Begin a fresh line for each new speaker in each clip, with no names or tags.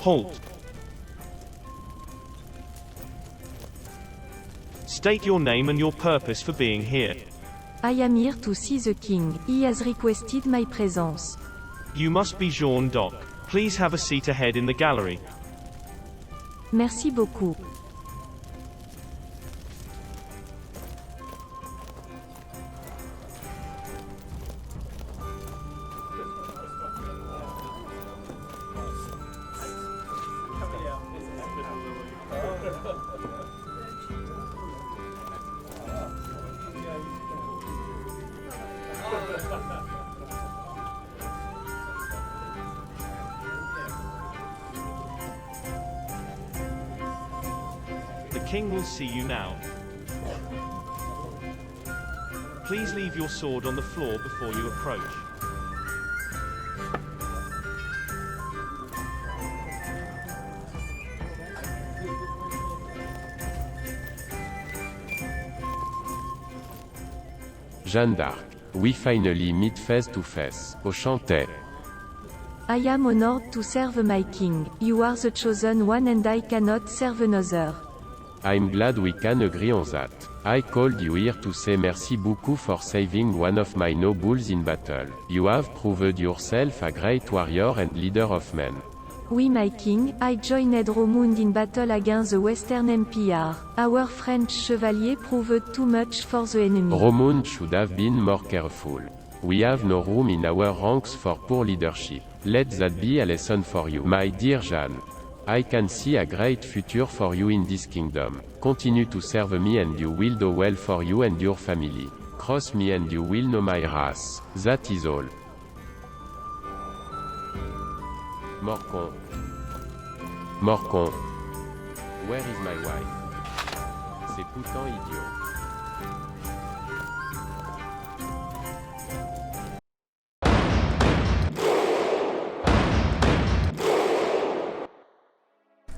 Halt. State your name and your purpose for being here.
I am here to see the king. He has requested my presence.
You must be Jeanne D'Arc. Please have a seat ahead in the gallery.
Merci beaucoup.
The king will see you now. Please leave your sword on the floor before you approach.
Jeanne d'Arc. We finally meet face to face. Au chantet.
I am honored to serve my king. You are the chosen one and I cannot serve another.
I'm glad we can agree on that. I called you here to say merci beaucoup for saving one of my nobles in battle. You have proved yourself a great warrior and leader of men.
Oui, my king, I joined Romund in battle against the Western Empire. Our French chevalier proved too much for the enemy.
Romund should have been more careful. We have no room in our ranks for poor leadership. Let that be a lesson for you, my dear Jeanne. I can see a great future for you in this kingdom. Continue to serve me and you will do well for you and your family. Cross me and you will know my race. That is all. Morcon. Morcon. Where is my wife? Ces putains idiots.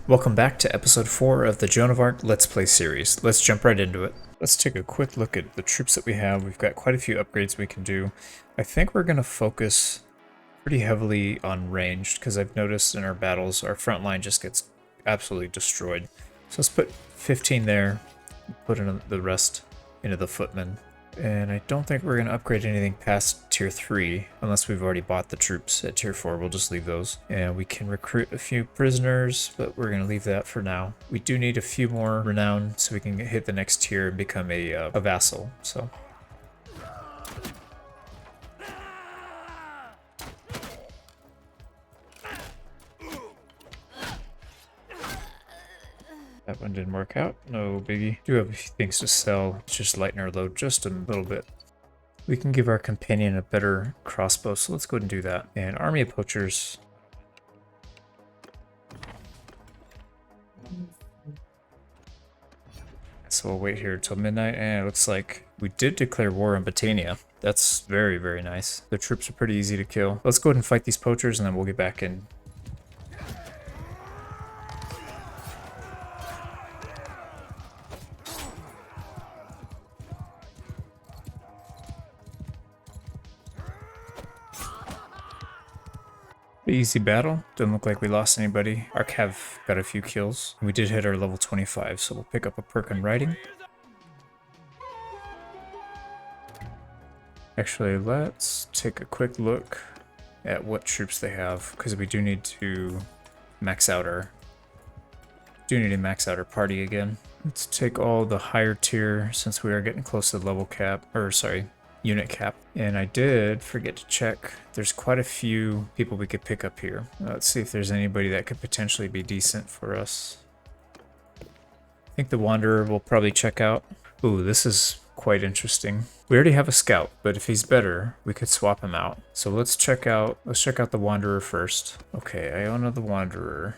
Welcome back to episode 4 of the Joan of Arc Let's Play series. Let's jump right into it. Let's take a quick look at the troops that we have. We've got quite a few upgrades we can do. I think we're going to focus pretty heavily on ranged, because I've noticed in our battles our front line just gets absolutely destroyed. So let's put 15 there, put in the rest into the footmen. And I don't think we're going to upgrade anything past tier 3, unless we've already bought the troops at tier 4. We'll just leave those. And we can recruit a few prisoners, but we're going to leave that for now. We do need a few more renown so we can hit the next tier and become a vassal. So that one didn't work out. No biggie. Do have a few things to sell. Let's just lighten our load just a little bit. We can give our companion a better crossbow, so let's go ahead and do that. And army of poachers. So we'll wait here until midnight, and it looks like we did declare war on Britannia. That's very, very nice. The troops are pretty easy to kill. Let's go ahead and fight these poachers, and then we'll get back in. Easy battle. Doesn't look like we lost anybody. Our Cav got a few kills. We did hit our level 25, so we'll pick up a perk in riding. Actually, let's take a quick look at what troops they have, because we do need to max out our party again. Let's take all the higher tier, since we are getting close to the level cap, or sorry, unit cap. And I did forget to check. There's quite a few people we could pick up here. Let's see if there's anybody that could potentially be decent for us. I think the Wanderer will probably check out. Ooh, this is quite interesting. We already have a scout, but if he's better, we could swap him out. So let's check out the Wanderer first. Okay, Iona the Wanderer.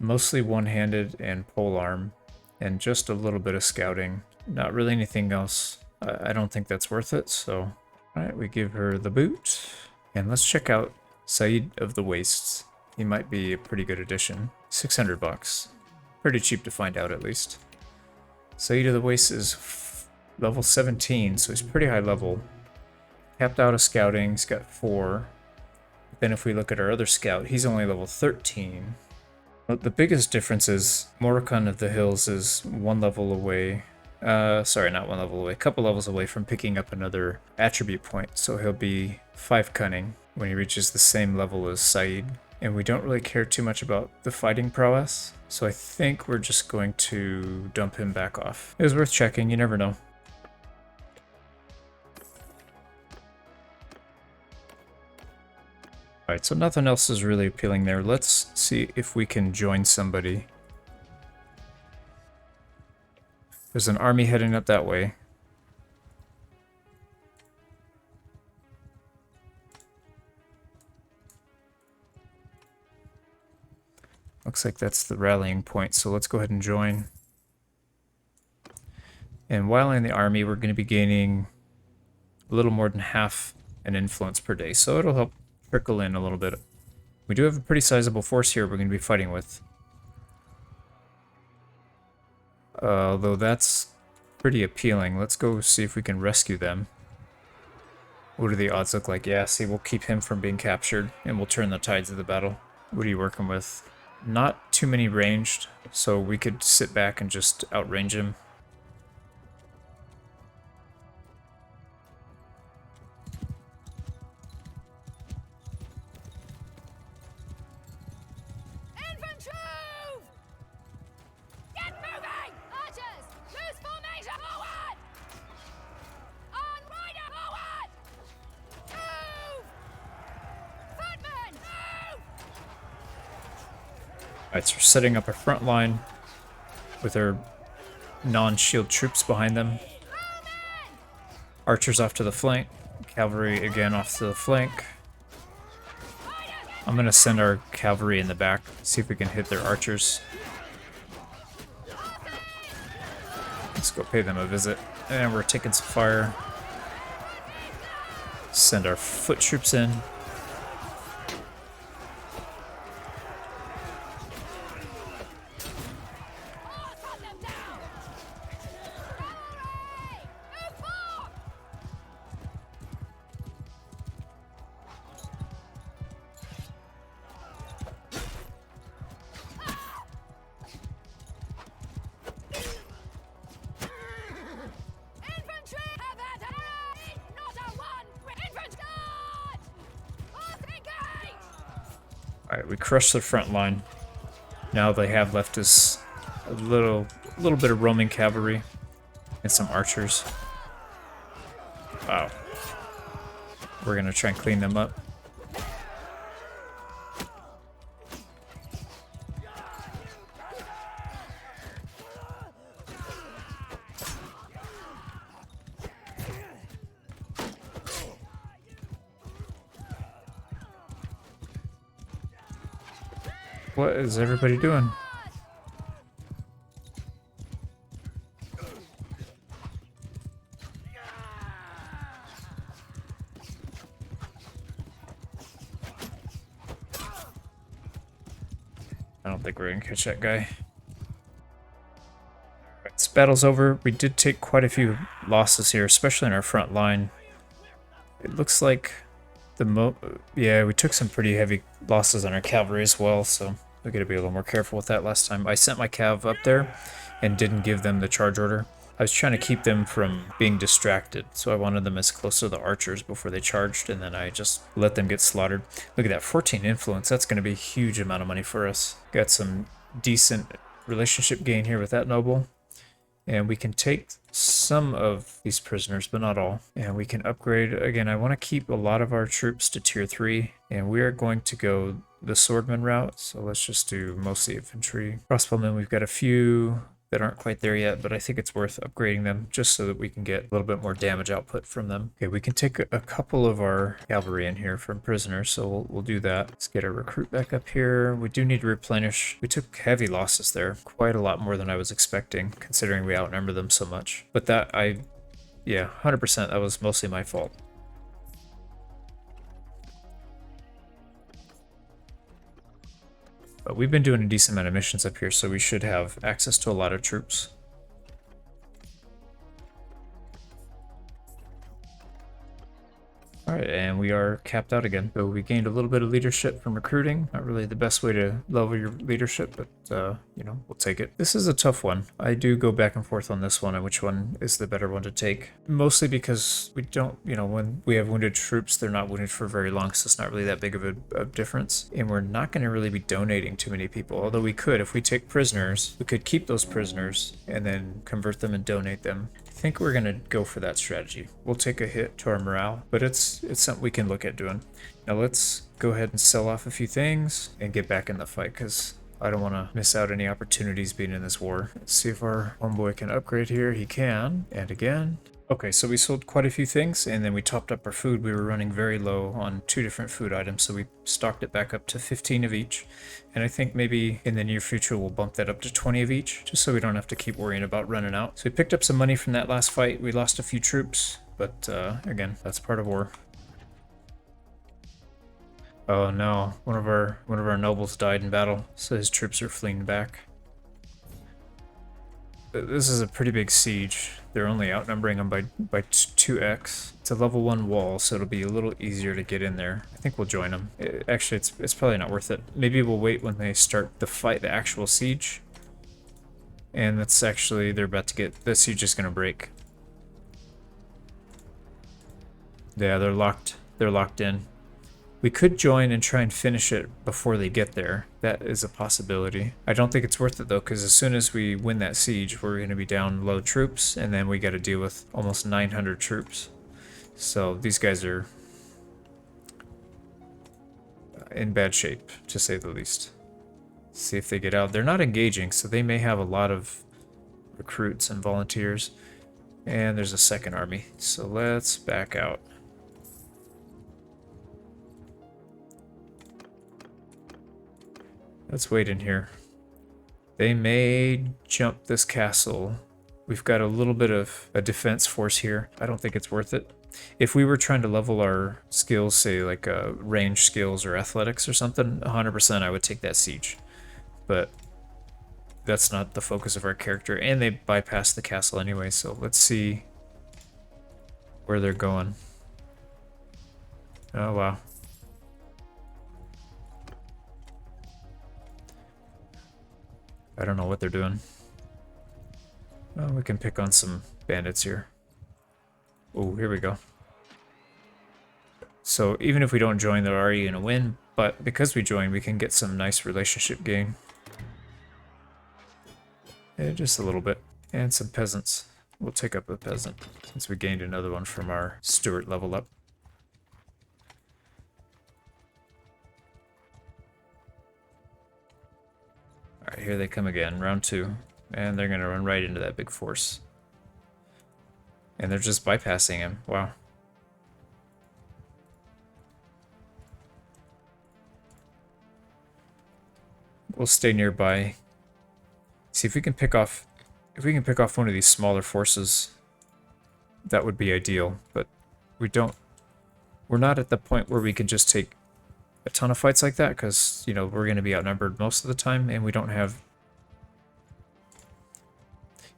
Mostly one-handed and polearm, and just a little bit of scouting. Not really anything else. I don't think that's worth it, so alright, we give her the boot. And let's check out Said of the Wastes. He might be a pretty good addition. 600 bucks. Pretty cheap to find out, at least. Said of the Wastes is level 17, so he's pretty high level. Capped out of scouting, he's got 4. But then if we look at our other scout, he's only level 13. But the biggest difference is Morrican of the Hills is one level away. Sorry, not one level away. A couple levels away from picking up another attribute point. So he'll be 5 cunning when he reaches the same level as Saeed. And we don't really care too much about the fighting prowess. So I think we're just going to dump him back off. It was worth checking, you never know. Alright, so nothing else is really appealing there. Let's see if we can join somebody. There's an army heading up that way. Looks like that's the rallying point, so let's go ahead and join. And while in the army, we're going to be gaining a little more than half an influence per day, so it'll help trickle in a little bit. We do have a pretty sizable force here we're going to be fighting with. Although that's pretty appealing. Let's go see if we can rescue them. What do the odds look like? Yeah, see, we'll keep him from being captured, and we'll turn the tides of the battle. What are you working with? Not too many ranged, so we could sit back and just outrange him.
Infantry! Get moving! Archers! Loose formation! Forward! On rider! Forward! Move! Footmen! Move!
Alright, so we're setting up our front line with our non-shield troops behind them. Archers off to the flank. Cavalry again off to the flank. I'm gonna send our cavalry in the back, see if we can hit their archers. Let's go pay them a visit. And we're taking some fire. Send our foot troops in.
Cut them down! Cavalry! Move forward! Infantry! Have at it! Not a one! Infantry! Guard! Force engage!
Alright, we crushed the front line. Now they have left us a little bit of roaming cavalry and some archers. Wow. We're gonna try and clean them up. What is everybody doing? I don't think we're gonna catch that guy. Alright, this battle's over. We did take quite a few losses here, especially in our front line. It looks like yeah, we took some pretty heavy losses on our cavalry as well, so we gotta be a little more careful with that last time. I sent my cav up there and didn't give them the charge order. I was trying to keep them from being distracted, so I wanted them as close to the archers before they charged, and then I just let them get slaughtered. Look at that, 14 influence. That's going to be a huge amount of money for us. Got some decent relationship gain here with that noble. And we can take some of these prisoners, but not all. And we can upgrade. Again, I want to keep a lot of our troops to tier 3, and we are going to go the swordman route, so let's just do mostly infantry. Crossbowmen, we've got a few that aren't quite there yet, but I think it's worth upgrading them just so that we can get a little bit more damage output from them. Okay, we can take a couple of our cavalry in here from prisoners, so we'll do that. Let's get our recruit back up here. We do need to replenish. We took heavy losses there, quite a lot more than I was expecting, considering we outnumber them so much. But that, yeah, 100%, that was mostly my fault. But we've been doing a decent amount of missions up here, so we should have access to a lot of troops. Alright, and we are capped out again. So we gained a little bit of leadership from recruiting. Not really the best way to level your leadership, but, you know, we'll take it. This is a tough one. I do go back and forth on this one and which one is the better one to take. Mostly because we don't, you know, when we have wounded troops, they're not wounded for very long, so it's not really that big of a difference. And we're not going to really be donating too many people, although we could. If we take prisoners, we could keep those prisoners and then convert them and donate them. I think we're gonna go for that strategy. We'll take a hit to our morale, but it's something we can look at doing. Now let's go ahead and sell off a few things and get back in the fight, because I don't want to miss out any opportunities being in this war. Let's see if our homeboy can upgrade here. He can. And again. Okay, so we sold quite a few things, and then we topped up our food. We were running very low on 2 different food items, so we stocked it back up to 15 of each. And I think maybe in the near future we'll bump that up to 20 of each, just so we don't have to keep worrying about running out. So we picked up some money from that last fight. We lost a few troops, but again, that's part of war. Oh no, one of our nobles died in battle, so his troops are fleeing back. This is a pretty big siege. They're only outnumbering them by 2x. It's a level 1 wall, so it'll be a little easier to get in there. I think we'll join them. Actually, it's probably not worth it. Maybe we'll wait when they start the fight, the actual siege. And that's actually, they're about to get, the siege is going to break. Yeah, they're locked in. We could join and try and finish it before they get there. That is a possibility. I don't think it's worth it though, because as soon as we win that siege, we're going to be down low troops, and then we got to deal with almost 900 troops. So these guys are in bad shape, to say the least. See if they get out. They're not engaging, so they may have a lot of recruits and volunteers. And there's a second army, so let's back out. Let's wait in here. They may jump this castle. We've got a little bit of a defense force here. I don't think it's worth it. If we were trying to level our skills, say like range skills or athletics or something, 100% I would take that siege. But that's not the focus of our character, and they bypassed the castle anyway, so let's see where they're going. Oh wow. I don't know what they're doing. Well, we can pick on some bandits here. Oh, here we go. So even if we don't join, they're already going to win, but because we join, we can get some nice relationship gain. Yeah, just a little bit. And some peasants. We'll take up a peasant, since we gained another one from our Stuart level up. Alright, here they come again, round 2. And they're going to run right into that big force. And they're just bypassing him. Wow. We'll stay nearby. See if we can pick off... If we can pick off one of these smaller forces, that would be ideal. But we don't... We're not at the point where we can just take a ton of fights like that, because, you know, we're going to be outnumbered most of the time, and we don't have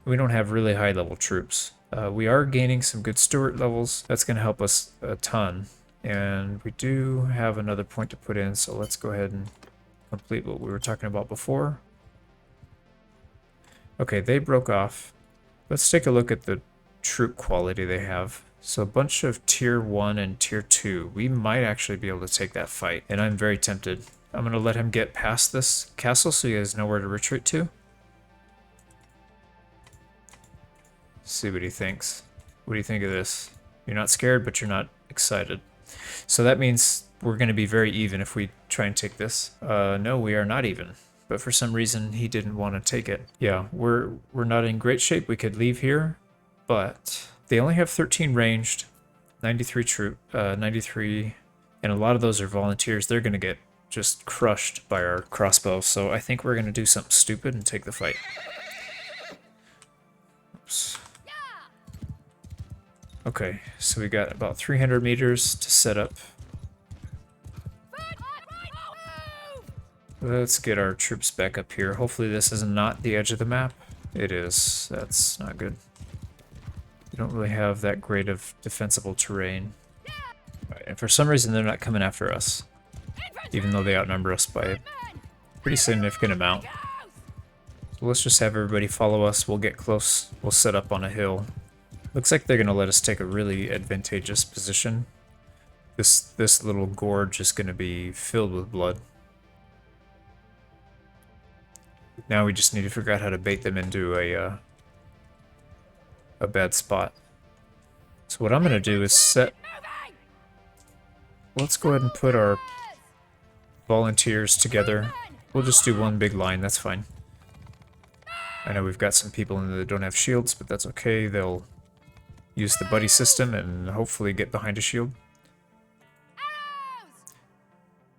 really high level troops. We are gaining some good Stuart levels. That's going to help us a ton, and we do have another point to put in, so let's go ahead and complete what we were talking about before. Okay, they broke off. Let's take a look at the troop quality they have. So a bunch of tier 1 and tier 2. We might actually be able to take that fight, and I'm very tempted. I'm going to let him get past this castle so he has nowhere to retreat to. See what he thinks. What do you think of this? You're not scared, but you're not excited. So that means we're going to be very even if we try and take this. No, we are not even. But for some reason, he didn't want to take it. Yeah, we're not in great shape. We could leave here, but... They only have 13 ranged, 93, and a lot of those are volunteers. They're going to get just crushed by our crossbow, so I think we're going to do something stupid and take the fight. Oops. Okay, so we got about 300 meters to set up. Let's get our troops back up here. Hopefully this is not the edge of the map. It is. That's not good. We don't really have that great of defensible terrain. Right, and for some reason they're not coming after us, even though they outnumber us by a pretty significant amount. So let's just have everybody follow us. We'll get close. We'll set up on a hill. Looks like they're going to let us take a really advantageous position. This little gorge is going to be filled with blood. Now we just need to figure out how to bait them into a bad spot. So what I'm going to do is set... Let's go ahead and put our volunteers together. We'll just do one big line, that's fine. I know we've got some people in there that don't have shields, but that's okay. They'll use the buddy system and hopefully get behind a shield.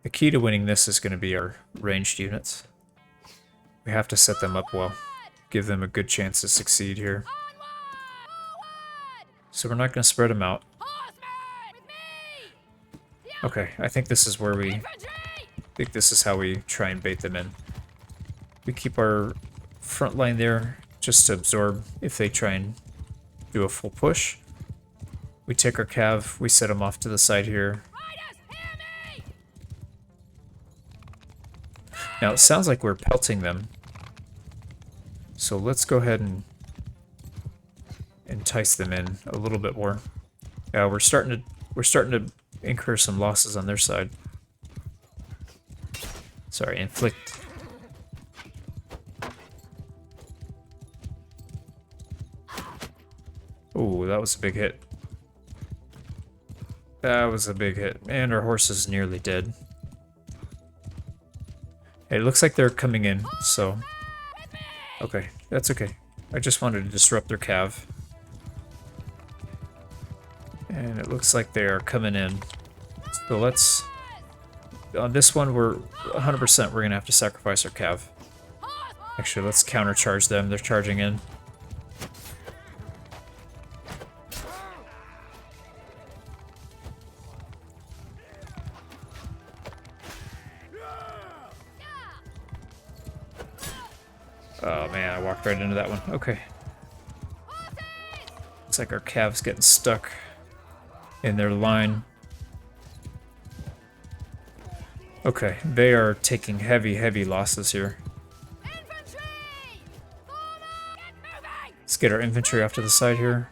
The key to winning this is going to be our ranged units. We have to set them up well. Give them a good chance to succeed here. So we're not going to spread them out. Okay, I think this is where I think this is how we try and bait them in. We keep our front line there just to absorb if they try and do a full push. We take our cav, we set them off to the side here. Now it sounds like we're pelting them. So let's go ahead and entice them in a little bit more. We're starting to incur some losses on their side. Sorry, inflict. Ooh, that was a big hit. That was a big hit. And our horse is nearly dead. It looks like they're coming in, so... Okay, that's okay. I just wanted to disrupt their cav. And it looks like they are coming in. So let's... On this one, we're 100% we're going to have to sacrifice our cav. Actually, let's countercharge them. They're charging in. Oh man, I walked right into that one. Okay. Looks like our cav's getting stuck in their line. Okay, they are taking heavy losses here. Let's get our infantry off to the side here.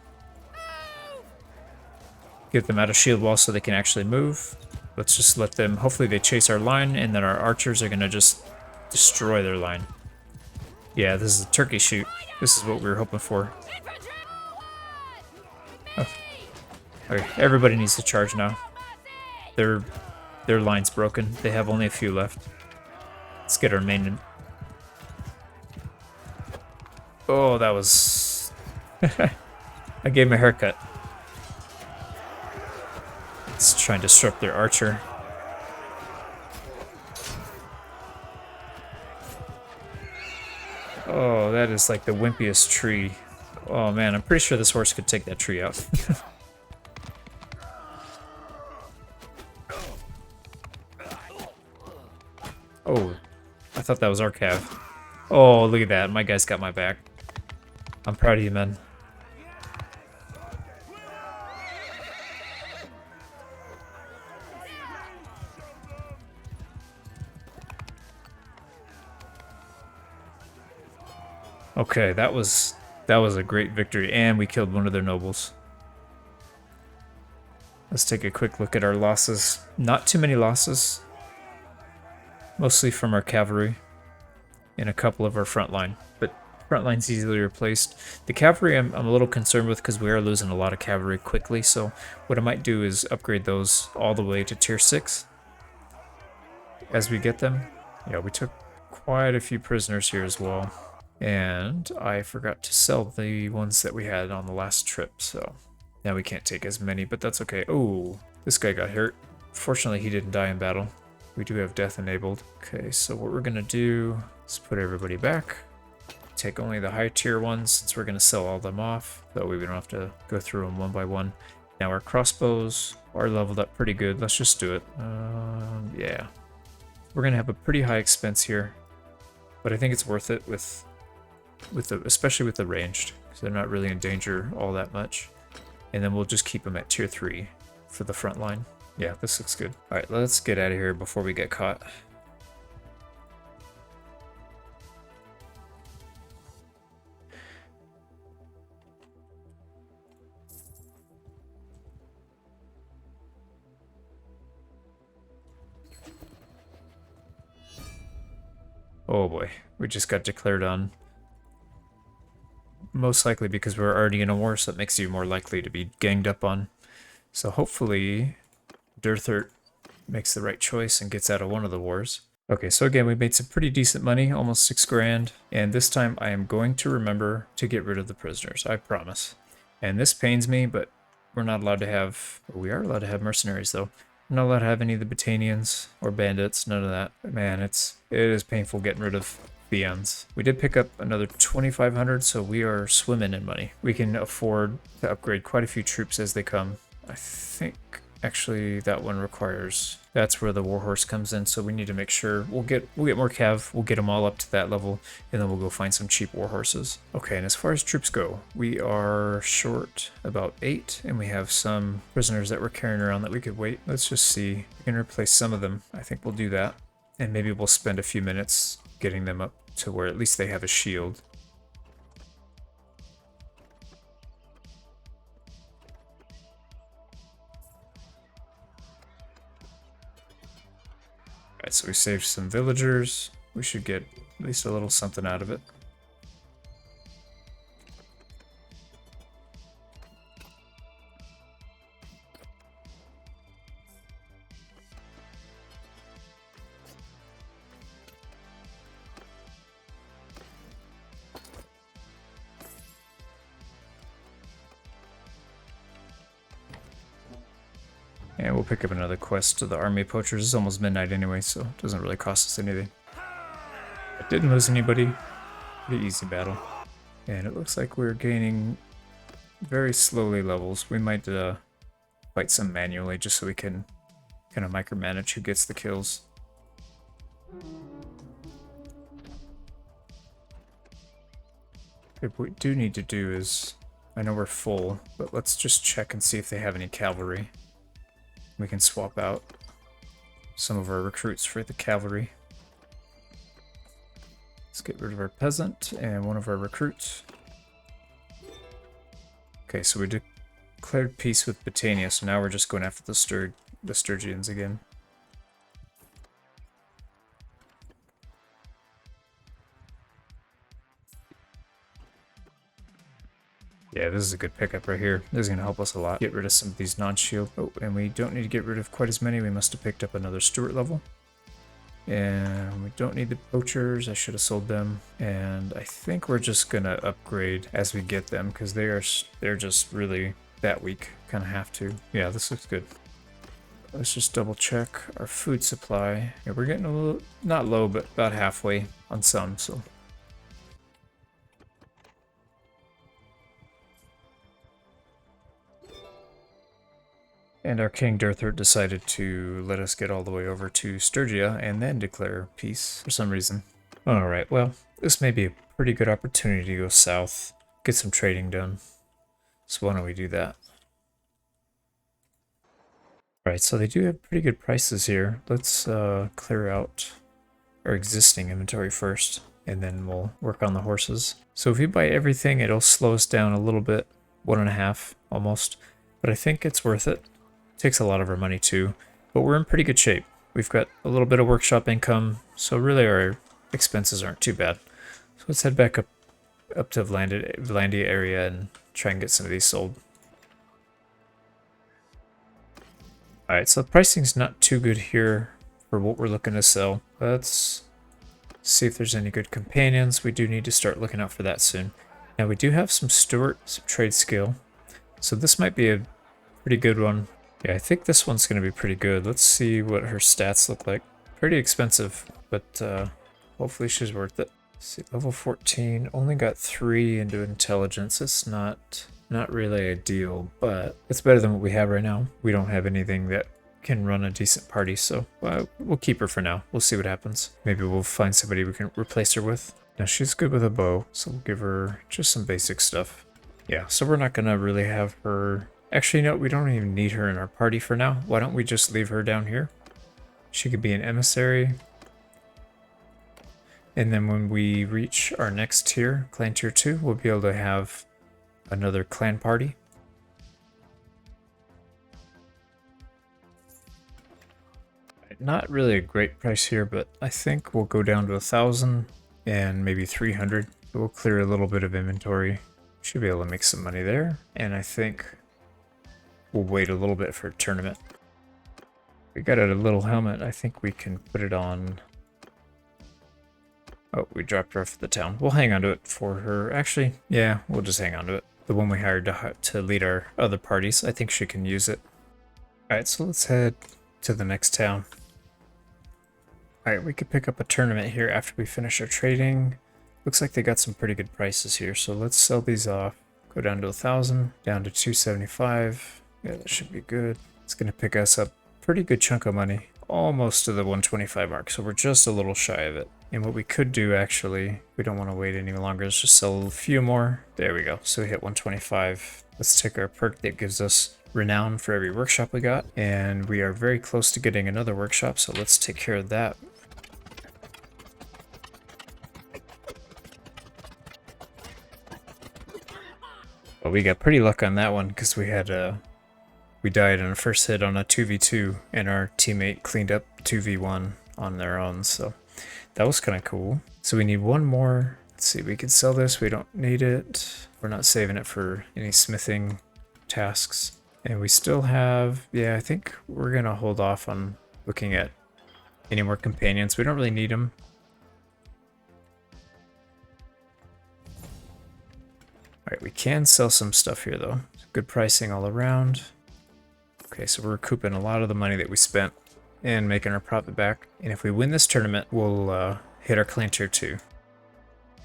Get them out of shield wall so they can actually move. Let's just let them, hopefully they chase our line, and then our archers are gonna just destroy their line. Yeah, this is a turkey shoot. This is what we were hoping for. Oh. Okay, everybody needs to charge now. Their line's broken. They have only a few left. Let's get our main... Oh, that was... I gave him a haircut. Let's try and disrupt their archer. Oh, that is like the wimpiest tree. Oh man, I'm pretty sure this horse could take that tree out. Oh, I thought that was our cav. Oh, look at that. My guy's got my back. I'm proud of you, men. Okay, that was a great victory, and we killed one of their nobles. Let's take a quick look at our losses. Not too many losses. Mostly from our cavalry and a couple of our front line, but front line's easily replaced. The cavalry I'm a little concerned with because we are losing a lot of cavalry quickly, so what I might do is upgrade those all the way to tier 6 as we get them. Yeah, we took quite a few prisoners here as well. And I forgot to sell the ones that we had on the last trip, so now we can't take as many, but that's okay. Oh, this guy got hurt. Fortunately, he didn't die in battle. We do have death enabled. Okay, so what we're gonna do is put everybody back. Take only the high tier ones since we're gonna sell all of them off. That way we don't have to go through them one by one. Now our crossbows are leveled up pretty good. Let's just do it. Yeah. We're gonna have a pretty high expense here, but I think it's worth it especially with the ranged, because they're not really in danger all that much. And then we'll just keep them at tier 3 for the front line. Yeah, this looks good. Alright, let's get out of here before we get caught. Oh boy, we just got declared on. Most likely because we're already in a war, so it makes you more likely to be ganged up on. So hopefully D'Arc makes the right choice and gets out of one of the wars. Okay, so again, we made some pretty decent money, almost 6 grand. And this time I am going to remember to get rid of the prisoners, I promise. And this pains me, but we're not allowed to have, we are allowed to have mercenaries though. We're not allowed to have any of the Battanians or bandits, none of that. But man, it is painful getting rid of Fians. We did pick up another 2,500, so we are swimming in money. We can afford to upgrade quite a few troops as they come. I think actually that one requires, that's where the warhorse comes in, so we need to make sure we'll get more cav, we'll get them all up to that level, and then we'll go find some cheap warhorses. Okay, and as far as troops go, we are short about 8, and we have some prisoners that we're carrying around that we could wait. Let's just see. We can replace some of them. I think we'll do that, and maybe we'll spend a few minutes getting them up to where at least they have a shield. Alright, so we saved some villagers. We should get at least a little something out of it. And we'll pick up another quest to the army poachers. It's almost midnight anyway, so it doesn't really cost us anything. I didn't lose anybody. Pretty easy battle. And it looks like we're gaining very slowly levels. We might fight some manually just so we can kind of micromanage who gets the kills. Okay, what we do need to do is, I know we're full, but let's just check and see if they have any cavalry. We can swap out some of our recruits for the cavalry. Let's get rid of our peasant and one of our recruits. Okay, so we declared peace with Battania, so now we're just going after the Sturgians again. Yeah, this is a good pickup right here. This is going to help us a lot. Get rid of some of these non-shield. Oh, and we don't need to get rid of quite as many. We must have picked up another Stuart level. And we don't need the poachers. I should have sold them. And I think we're just going to upgrade as we get them because they're just really that weak. Kind of have to. Yeah, this looks good. Let's just double check our food supply. Yeah, we're getting a little, not low, but about halfway on some, so. And our King D'Arc decided to let us get all the way over to Sturgia and then declare peace for some reason. Alright, well, this may be a pretty good opportunity to go south, get some trading done. So why don't we do that? Alright, so they do have pretty good prices here. Let's clear out our existing inventory first, and then we'll work on the horses. So if we buy everything, it'll slow us down a little bit, 1.5 almost, but I think it's worth it. Takes a lot of our money too, but we're in pretty good shape. We've got a little bit of workshop income, so really our expenses aren't too bad. So let's head back up to Vlandia area and try and get some of these sold. Alright, so the pricing's not too good here for what we're looking to sell. Let's see if there's any good companions. We do need to start looking out for that soon. Now we do have some Stuart, some trade skill, so this might be a pretty good one. Yeah, I think this one's going to be pretty good. Let's see what her stats look like. Pretty expensive, but hopefully she's worth it. Let's see, level 14, only got 3 into intelligence. It's not really ideal, but it's better than what we have right now. We don't have anything that can run a decent party, so we'll keep her for now. We'll see what happens. Maybe we'll find somebody we can replace her with. Now she's good with a bow, so we'll give her just some basic stuff. Yeah, so we're not going to really have her Actually, no, we don't even need her in our party for now. Why don't we just leave her down here? She could be an emissary. And then when we reach our next tier, clan tier 2, we'll be able to have another clan party. Not really a great price here, but I think we'll go down to 1,000 and maybe 300. We'll clear a little bit of inventory. Should be able to make some money there. And I think we'll wait a little bit for a tournament. We got a little helmet. I think we can put it on. Oh, we dropped her off at the town. We'll hang on to it for her. Actually, yeah, we'll just hang on to it. The one we hired to lead our other parties. I think she can use it. Alright, so let's head to the next town. Alright, we could pick up a tournament here after we finish our trading. Looks like they got some pretty good prices here, so let's sell these off. Go down to 1,000, down to 275. Yeah, that should be good. It's going to pick us up a pretty good chunk of money. Almost to the 125 mark, so we're just a little shy of it. And what we could do, actually, we don't want to wait any longer, is just sell a few more. There we go. So we hit 125. Let's take our perk that gives us renown for every workshop we got. And we are very close to getting another workshop, so let's take care of that. Well, we got pretty luck on that one because we had we died in our first hit on a 2v2 and our teammate cleaned up 2v1 on their own, so that was kind of cool. So we need one more. Let's see, we can sell this. We don't need it. We're not saving it for any smithing tasks. And we still have, yeah, I think we're going to hold off on looking at any more companions. We don't really need them. Alright, we can sell some stuff here though. Good pricing all around. Okay, so we're recouping a lot of the money that we spent and making our profit back. And if we win this tournament, we'll hit our clan tier 2.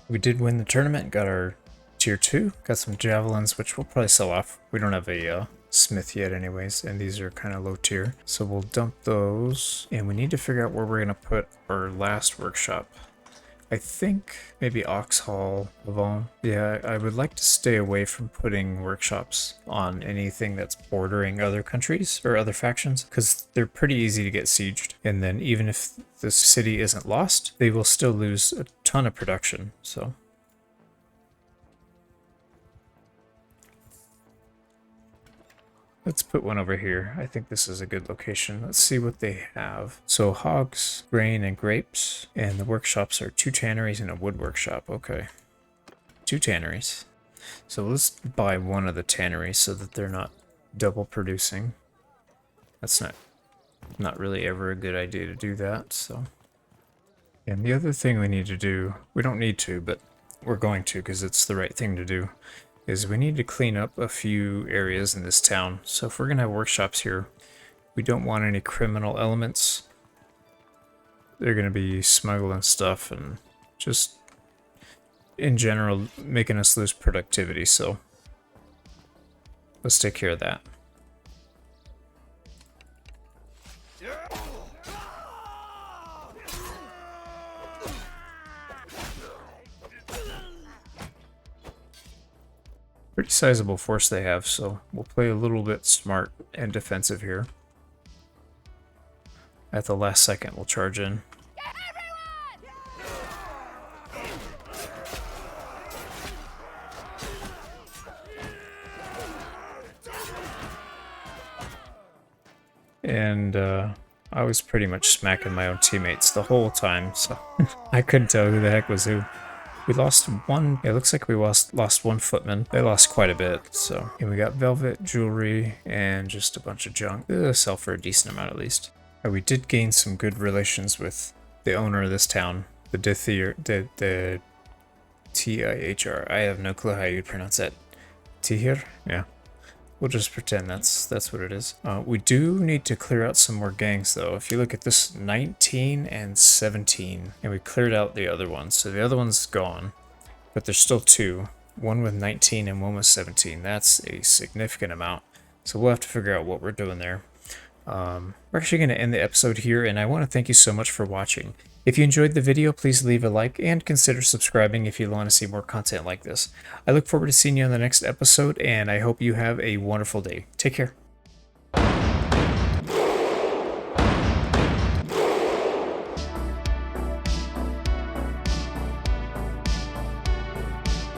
We did win the tournament, got our tier 2, got some javelins, which we'll probably sell off. We don't have a smith yet anyways, and these are kind of low tier. So we'll dump those, and we need to figure out where we're going to put our last workshop. I think maybe Oxhall, Lavon. Yeah, I would like to stay away from putting workshops on anything that's bordering other countries or other factions, because they're pretty easy to get sieged. And then even if the city isn't lost, they will still lose a ton of production, so. Let's put one over here. I think this is a good location. Let's see what they have. So hogs, grain, and grapes. And the workshops are 2 tanneries and a wood workshop. Okay. 2 tanneries. So let's buy one of the tanneries so that they're not double producing. That's not really ever a good idea to do that, so. And the other thing we need to do, we don't need to, but we're going to because it's the right thing to do, is we need to clean up a few areas in this town. So if we're going to have workshops here, we don't want any criminal elements. They're going to be smuggling stuff and just, in general, making us lose productivity. So let's take care of that. Pretty sizable force they have, so we'll play a little bit smart and defensive here. At the last second, we'll charge in. And I was pretty much smacking my own teammates the whole time, so I couldn't tell who the heck was who. We lost one, it looks like we lost one footman. They lost quite a bit, so. And we got velvet, jewelry, and just a bunch of junk. It'll sell for a decent amount at least. We did gain some good relations with the owner of this town, the T-I-H-R. I have no clue how you'd pronounce that. Tihir? Yeah. We'll just pretend that's what it is. We do need to clear out some more gangs though. If you look at this, 19 and 17, and we cleared out the other one. So the other one's gone, but there's still 2. One with 19 and one with 17. That's a significant amount. So we'll have to figure out what we're doing there. We're actually going to end the episode here, and I want to thank you so much for watching. If you enjoyed the video, please leave a like and consider subscribing if you want to see more content like this. I look forward to seeing you on the next episode, and I hope you have a wonderful day. Take care.